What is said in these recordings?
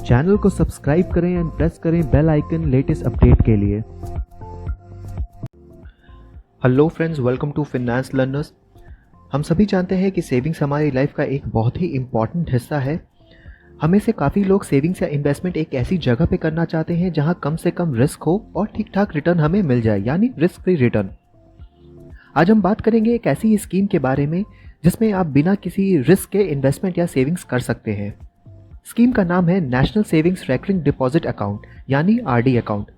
Channel को subscribe करें and press करें बेल आइकन लेटेस्ट अपडेट के लिए। Hello friends, welcome to Finance Learners. हम सभी जानते हैं कि सेविंग्स हमारी लाइफ का एक बहुत ही इम्पॉर्टेंट हिस्सा है। हमें से काफ़ी लोग सेविंग्स या इन्वेस्टमेंट एक ऐसी जगह पे करना चाहते हैं जहां कम से कम रिस्क हो और ठीक ठाक रिटर्न हमें मिल जाए, यानी रिस्क फ्री रिटर्न। आज हम बात करेंगे एक ऐसी स्कीम के बारे में जिसमें आप बिना किसी रिस्क के इन्वेस्टमेंट या सेविंग्स कर सकते हैं। स्कीम का नाम है national savings recurring deposit account, यानी आरडी अकाउंट।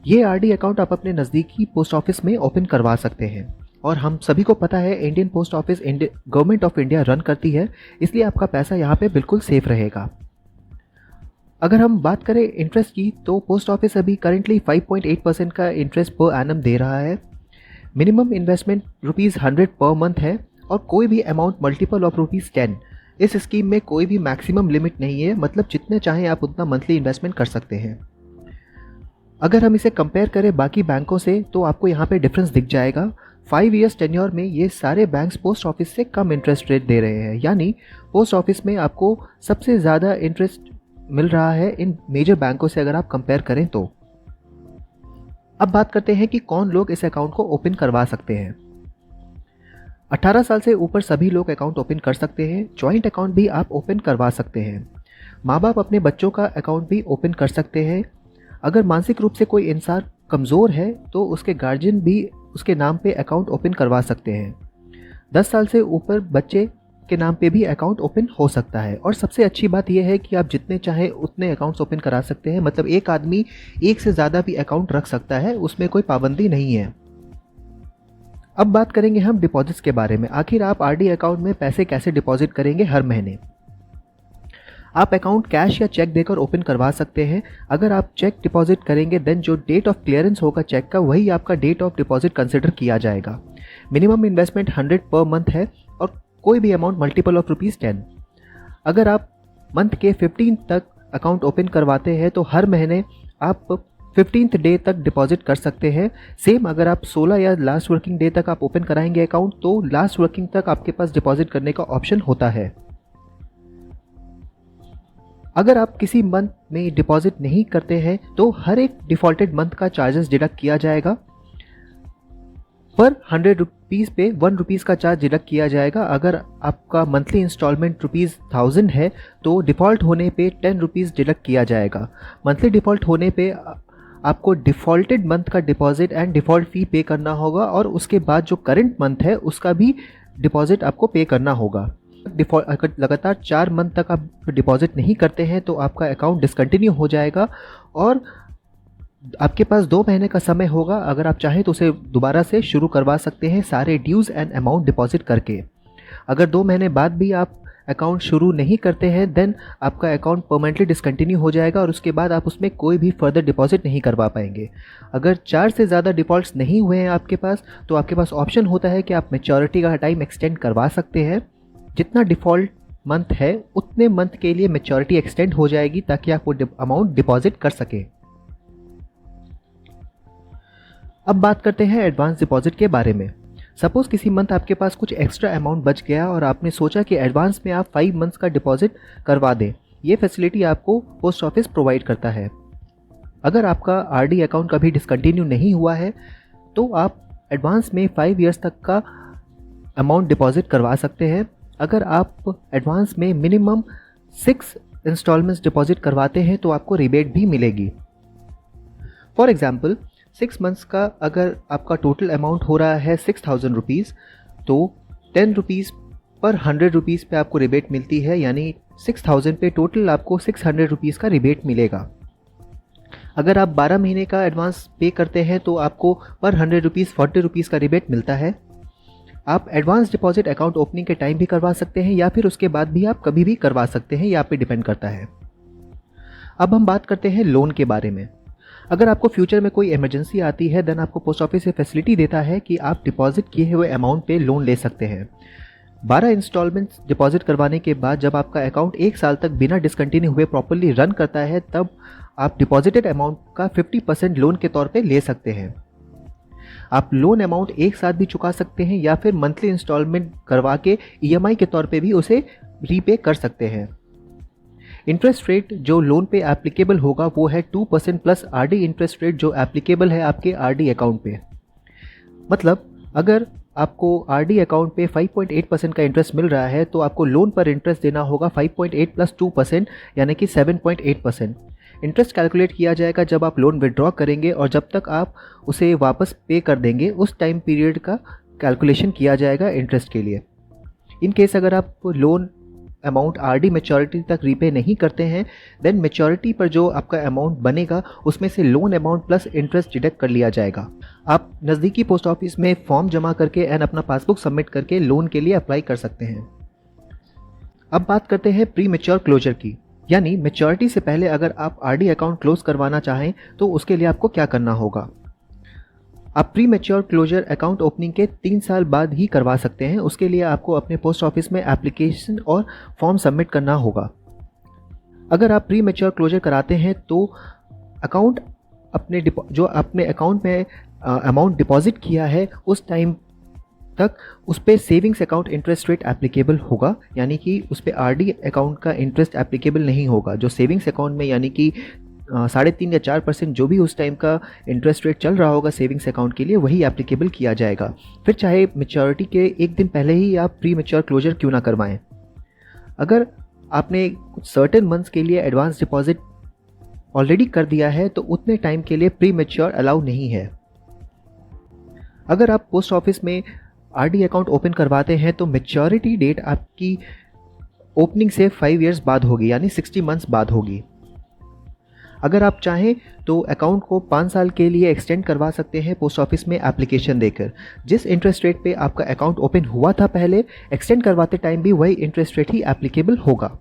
ये आरडी अकाउंट आप अपने नज़दीकी पोस्ट ऑफिस में ओपन करवा सकते हैं और हम सभी को पता है Indian post office government of India run करती है, इसलिए आपका पैसा यहाँ पे बिल्कुल सेफ रहेगा। अगर हम बात करें इंटरेस्ट की तो पोस्ट ऑफिस अभी करेंटली 5.8% का इंटरेस्ट पर एनम दे रहा है। मिनिमम इन्वेस्टमेंट ₹100 पर मंथ है और कोई भी अमाउंट मल्टीपल ऑफ ₹10। इस स्कीम में कोई भी मैक्सिमम लिमिट नहीं है, मतलब जितने चाहें आप उतना मंथली इन्वेस्टमेंट कर सकते हैं। अगर हम इसे कंपेयर करें बाकी बैंकों से तो आपको यहाँ पे डिफरेंस दिख जाएगा। 5 इयर्स टेन्योर में ये सारे बैंक्स पोस्ट ऑफिस से कम इंटरेस्ट रेट दे रहे हैं, यानी पोस्ट ऑफिस में आपको सबसे ज़्यादा इंटरेस्ट मिल रहा है इन मेजर बैंकों से अगर आप कंपेयर करें तो। अब बात करते हैं कि कौन लोग इस अकाउंट को ओपन करवा सकते हैं। 18 साल से ऊपर सभी लोग अकाउंट ओपन कर सकते हैं। जॉइंट अकाउंट भी आप ओपन करवा सकते हैं। माँ बाप अपने बच्चों का अकाउंट भी ओपन कर सकते हैं। अगर मानसिक रूप से कोई इंसान कमज़ोर है तो उसके गार्जियन भी उसके नाम पे अकाउंट ओपन करवा सकते हैं। 10 साल से ऊपर बच्चे के नाम पे भी अकाउंट ओपन हो सकता है। और सबसे अच्छी बात यह है कि आप जितने चाहें उतने अकाउंट्स ओपन करा सकते हैं, मतलब एक आदमी एक से ज़्यादा भी अकाउंट रख सकता है, उसमें कोई पाबंदी नहीं है। अब बात करेंगे हम डिपॉजिट्स के बारे में। आखिर आप आरडी अकाउंट में पैसे कैसे डिपॉजिट करेंगे हर महीने। आप अकाउंट कैश या चेक देकर ओपन करवा सकते हैं। अगर आप चेक डिपॉजिट करेंगे देन जो डेट ऑफ क्लियरेंस होगा चेक का, वही आपका डेट ऑफ डिपॉजिट कंसिडर किया जाएगा। मिनिमम इन्वेस्टमेंट 100 पर मंथ है और कोई भी अमाउंट मल्टीपल ऑफ ₹10। अगर आप मंथ के 15 तक अकाउंट ओपन करवाते हैं तो हर महीने आप 15th डे तक डिपॉजिट कर सकते हैं। सेम अगर आप 16 या लास्ट वर्किंग डे तक आप ओपन कराएंगे अकाउंट तो लास्ट वर्किंग तक आपके पास डिपॉजिट करने का ऑप्शन होता है। अगर आप किसी मंथ में डिपॉजिट नहीं करते हैं तो हर एक डिफॉल्टेड मंथ का चार्जेस डिडक्ट किया जाएगा। पर ₹100 पे ₹1 का चार्ज डिडक्ट किया जाएगा। अगर आपका मंथली इंस्टॉलमेंट ₹1000 है तो डिफ़ॉल्ट होने पे ₹10 डिडक्ट किया जाएगा। मंथली डिफ़ॉल्ट होने पे आपको डिफ़ॉल्टेड मंथ का डिपॉजिट एंड डिफ़ॉल्ट फ़ी पे करना होगा और उसके बाद जो करंट मंथ है उसका भी डिपॉजिट आपको पे करना होगा। अगर लगातार 4 मंथ तक आप डिपॉजिट नहीं करते हैं तो आपका अकाउंट डिसकंटिन्यू हो जाएगा और आपके पास 2 महीने का समय होगा। अगर आप चाहें तो उसे दोबारा से शुरू करवा सकते हैं सारे ड्यूज़ एंड अमाउंट डिपॉजिट करके। अगर 2 महीने बाद भी आप अकाउंट शुरू नहीं करते हैं देन आपका अकाउंट परमानेंटली डिसकंटिन्यू हो जाएगा और उसके बाद आप उसमें कोई भी फर्दर डिपॉजिट नहीं करवा पाएंगे। अगर 4 से ज़्यादा डिफ़ॉल्ट्स नहीं हुए हैं आपके पास तो आपके पास ऑप्शन होता है कि आप मैच्योरिटी का टाइम एक्सटेंड करवा सकते हैं। जितना डिफ़ॉल्ट मंथ है उतने मंथ के लिए मैच्योरिटी एक्सटेंड हो जाएगी ताकि आप वो अमाउंट डिपॉजिट कर सकें। अब बात करते हैं एडवांस डिपॉजिट के बारे में। सपोज़ किसी मंथ आपके पास कुछ एक्स्ट्रा अमाउंट बच गया और आपने सोचा कि एडवांस में आप 5 मंथ्स का डिपॉजिट करवा दें। ये फैसिलिटी आपको पोस्ट ऑफिस प्रोवाइड करता है। अगर आपका आरडी अकाउंट कभी डिसकंटिन्यू नहीं हुआ है तो आप एडवांस में 5 इयर्स तक का अमाउंट डिपॉजिट करवा सकते हैं। अगर आप एडवांस में मिनिमम 6 इंस्टॉलमेंट्स डिपॉजिट करवाते हैं तो आपको रिबेट भी मिलेगी। फॉर एग्जांपल 6 मंथ्स का अगर आपका टोटल अमाउंट हो रहा है ₹6000 तो ₹10 पर ₹100 पे आपको रिबेट मिलती है, यानी 6000 पे टोटल आपको ₹600 का रिबेट मिलेगा। अगर आप 12 महीने का एडवांस पे करते हैं तो आपको पर ₹100 ₹40 का रिबेट मिलता है। आप एडवांस डिपॉजिट अकाउंट ओपनिंग के टाइम भी करवा सकते हैं या फिर उसके बाद भी आप कभी भी करवा सकते हैं, ये आप पे डिपेंड करता है। अब हम बात करते हैं लोन के बारे में। अगर आपको फ्यूचर में कोई इमरजेंसी आती है देन आपको पोस्ट ऑफिस से फैसिलिटी देता है कि आप डिपॉजिट किए हुए अमाउंट पे लोन ले सकते हैं। 12 इंस्टॉलमेंट्स डिपॉजिट करवाने के बाद जब आपका अकाउंट 1 साल तक बिना डिसकंटिन्यू हुए प्रॉपर्ली रन करता है तब आप डिपॉजिटेड अमाउंट का 50% लोन के तौर पे ले सकते हैं। आप लोन अमाउंट एक साथ भी चुका सकते हैं या फिर मंथली इंस्टॉलमेंट करवा के ईएमआई के तौर पे भी उसे रीपे कर सकते हैं। इंटरेस्ट रेट जो लोन पे एप्लीकेबल होगा वो है 2% प्लस आरडी इंटरेस्ट रेट जो एप्लीकेबल है आपके आरडी अकाउंट पे। मतलब अगर आपको आरडी अकाउंट पे 5.8% का इंटरेस्ट मिल रहा है तो आपको लोन पर इंटरेस्ट देना होगा 5.8 प्लस 2% यानी कि 7.8%। इंटरेस्ट कैलकुलेट किया जाएगा जब आप लोन विड्रॉ करेंगे और जब तक आप उसे वापस पे कर देंगे उस टाइम पीरियड का कैलकुलेशन किया जाएगा इंटरेस्ट के लिए। इन केस अगर आप लोन अमाउंट आरडी मैच्योरिटी तक रीपे नहीं करते हैं देन मैच्योरिटी पर जो आपका अमाउंट बनेगा उसमें से loan amount plus interest deduct कर लिया जाएगा। आप नज़दीकी पोस्ट ऑफिस में फॉर्म जमा करके एंड अपना पासबुक सबमिट करके लोन के लिए अप्लाई कर सकते हैं। अब बात करते हैं प्री मैच्योर क्लोजर की, यानी मैच्योरिटी से पहले अगर आप आरडी अकाउंट क्लोज करवाना चाहें तो उसके लिए आपको क्या करना होगा। आप premature closure account opening के 3 साल बाद ही करवा सकते हैं। उसके लिए आपको अपने पोस्ट ऑफिस में एप्लीकेशन और फॉर्म सबमिट करना होगा। अगर आप प्री मैच्योर क्लोजर कराते हैं तो अकाउंट जो अपने अकाउंट में अमाउंट डिपॉजिट किया है उस टाइम तक उस पर savings account interest rate applicable होगा, यानी कि उस पर आरडी अकाउंट का इंटरेस्ट एप्लीकेबल नहीं होगा। जो सेविंग्स अकाउंट में यानी कि 3.5 या 4% जो भी उस टाइम का इंटरेस्ट रेट चल रहा होगा सेविंग्स अकाउंट के लिए वही एप्लीकेबल किया जाएगा। फिर चाहे मैच्योरिटी के एक दिन पहले ही आप प्री मैच्योर क्लोजर क्यों ना करवाएं। अगर आपने कुछ सर्टेन मंथ्स के लिए एडवांस डिपॉजिट ऑलरेडी कर दिया है तो उतने टाइम के लिए प्री मैच्योर अलाउ नहीं है। अगर आप पोस्ट ऑफिस में आरडी अकाउंट ओपन करवाते हैं तो मैच्योरिटी डेट आपकी ओपनिंग से 5 इयर्स बाद होगी, यानी 60 मंथ्स बाद होगी। अगर आप चाहें तो अकाउंट को 5 साल के लिए एक्सटेंड करवा सकते हैं पोस्ट ऑफिस में एप्लीकेशन देकर। जिस इंटरेस्ट रेट पे आपका अकाउंट ओपन हुआ था पहले, एक्सटेंड करवाते टाइम भी वही इंटरेस्ट रेट ही एप्लीकेबल होगा।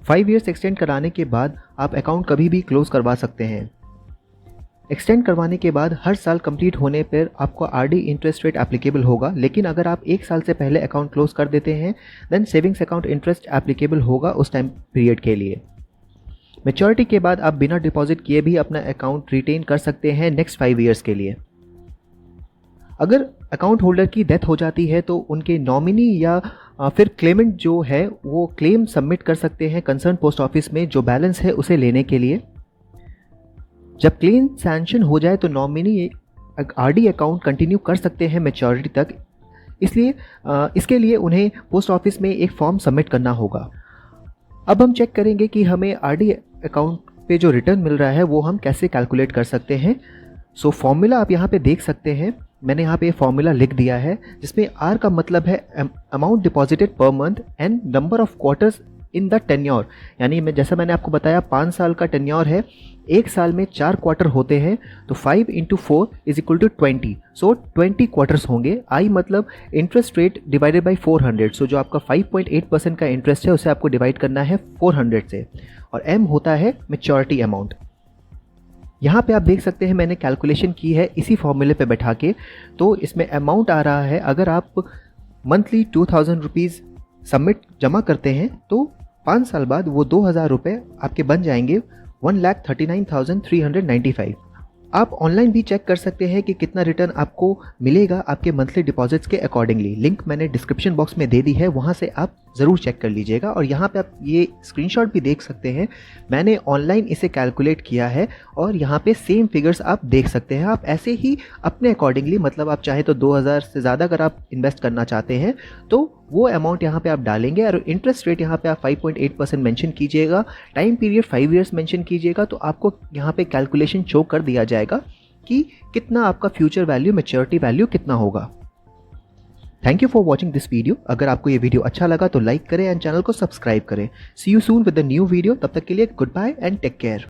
5 इयर्स एक्सटेंड कराने के बाद आप अकाउंट कभी भी क्लोज करवा सकते हैं। एक्सटेंड करवाने के बाद हर साल कंप्लीट होने पर आपको आरडी इंटरेस्ट रेट एप्लीकेबल होगा, लेकिन अगर आप 1 साल से पहले अकाउंट क्लोज कर देते हैं then savings account interest applicable होगा उस टाइम पीरियड के लिए। मैच्योरिटी के बाद आप बिना डिपॉजिट किए भी अपना अकाउंट रिटेन कर सकते हैं नेक्स्ट 5 इयर्स के लिए। अगर अकाउंट होल्डर की डेथ हो जाती है तो उनके नॉमिनी या फिर क्लेमेंट जो है वो क्लेम सबमिट कर सकते हैं कंसर्न पोस्ट ऑफिस में जो बैलेंस है उसे लेने के लिए। जब क्लेम सैंक्शन हो जाए तो नॉमिनी आरडी अकाउंट कंटिन्यू कर सकते हैं मैच्योरिटी तक, इसलिए इसके लिए उन्हें पोस्ट ऑफिस में एक फॉर्म सबमिट करना होगा। अब हम चेक करेंगे कि हमें आरडी अकाउंट पे जो रिटर्न मिल रहा है वो हम कैसे कैलकुलेट कर सकते हैं। सो फॉर्मूला आप यहाँ पे देख सकते हैं, मैंने यहाँ पे फॉर्मूला लिख दिया है जिसमें आर का मतलब है amount deposited per month and number of quarters in the tenure, यानी जैसा मैंने आपको बताया 5 साल का टेन्योर है, 1 साल में 4 क्वार्टर होते हैं तो 5 × 4 = 20, सो 20 क्वार्टर्स होंगे। आई मतलब इंटरेस्ट रेट डिवाइडेड बाई 400, सो जो आपका 5.8% का इंटरेस्ट है उसे आपको डिवाइड करना है 400 से, और एम होता है मैच्योरिटी अमाउंट। यहाँ पे आप देख सकते हैं मैंने कैलकुलेशन की है इसी फॉर्मूले पे बैठा के, तो इसमें अमाउंट आ रहा है अगर आप मंथली 2000 रुपीज़ सबमिट जमा करते हैं तो 5 साल बाद वो 2000 रुपये आपके बन जाएंगे 1,39,395। आप ऑनलाइन भी चेक कर सकते हैं कि कितना रिटर्न आपको मिलेगा आपके मंथली डिपॉजिट्स के अकॉर्डिंगली। लिंक मैंने डिस्क्रिप्शन बॉक्स में दे दी है, वहाँ से आप ज़रूर चेक कर लीजिएगा। और यहाँ पे आप ये स्क्रीनशॉट भी देख सकते हैं, मैंने ऑनलाइन इसे कैलकुलेट किया है और यहाँ पे सेम फिगर्स आप देख सकते हैं। आप ऐसे ही अपने अकॉर्डिंगली, मतलब आप चाहे तो 2000 से ज़्यादा अगर आप इन्वेस्ट करना चाहते हैं तो वो अमाउंट यहाँ पे आप डालेंगे और इंटरेस्ट रेट यहाँ पे आप 5.8% मेंशन कीजिएगा, टाइम पीरियड 5 इयर्स मेंशन कीजिएगा, तो आपको यहाँ पे कैलकुलेशन शो कर दिया जाएगा कि कितना आपका फ्यूचर वैल्यू, मैच्योरिटी वैल्यू कितना होगा। Thank you for watching this video. अगर आपको ये वीडियो अच्छा लगा तो लाइक करें एंड चैनल को सब्सक्राइब करें। See you soon with the new video. तब तक के लिए goodbye and take care.